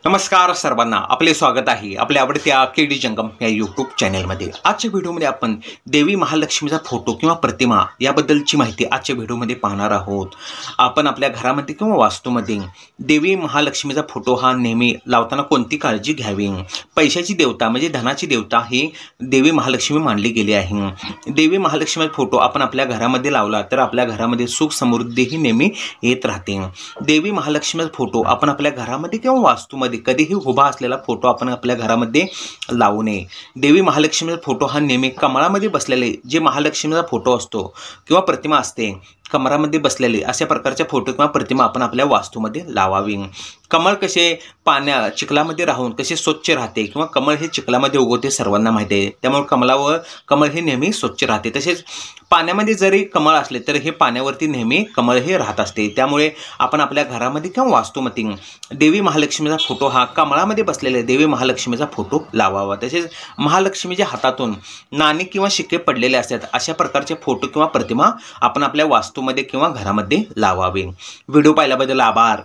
नमस्कार सर्वांना, आपले स्वागत आहे आपल्या आवडत्या केडी जंगम या यूट्यूब चॅनलमध्ये। आजच्या व्हिडिओमध्ये आपण देवी महालक्ष्मीचा फोटो किंवा प्रतिमा याबद्दलची माहिती आजच्या व्हिडिओमध्ये पाहणार आहोत। आपण आपल्या घरामध्ये किंवा वास्तूमध्ये देवी महालक्ष्मीचा फोटो हा नेहमी लावताना कोणती काळजी घ्यावी? पैशाची देवता म्हणजे धनाची देवता ही देवी महालक्ष्मी मानली गेली आहे। देवी महालक्ष्मीचा फोटो आपण आपल्या घरामध्ये लावला तर आपल्या घरामध्ये सुख समृद्धी ही नेहमी येत राहते। देवी महालक्ष्मीचा फोटो आपण आपल्या घरामध्ये किंवा वास्तूमध्ये कधीही उभा असलेला फोटो आपण आपल्या घरामध्ये लावू नये। देवी महालक्ष्मीचा फोटो हा नेहमी कमळामध्ये बसलेले जे महालक्ष्मीचा फोटो असतो किंवा प्रतिमा असते कमळामध्ये बसलेले अशा प्रकारचे फोटो किंवा प्रतिमा आपण आपल्या वास्तूमध्ये लावावी। कमळ कसे चिखलामध्ये राहून कसे स्वच्छ राहते किंवा कमळ हे चिखलामध्ये उगवते सर्वांना माहिती आहे, त्यामुळे कमळ हे नेहमी स्वच्छ राहते। तसेच पाण्यामध्ये जरी कमळ असले तर हे पाण्यावरती नेहमी कमळ हे राहत असते। त्यामुळे आपण आपल्या घरामध्ये किंवा वास्तूमध्ये देवी महालक्ष्मीचा फोटो हा कमळामध्ये बसलेले देवी महालक्ष्मीचा फोटो लावावा। तसेच महालक्ष्मीच्या हातातून नाणी किंवा शिक्के पडलेले असतात अशा प्रकारचे फोटो किंवा प्रतिमा आपण आपल्या वास्तूमध्ये किंवा घरामध्ये लावावे। व्हिडिओ पाहिल्याबद्दल आभार।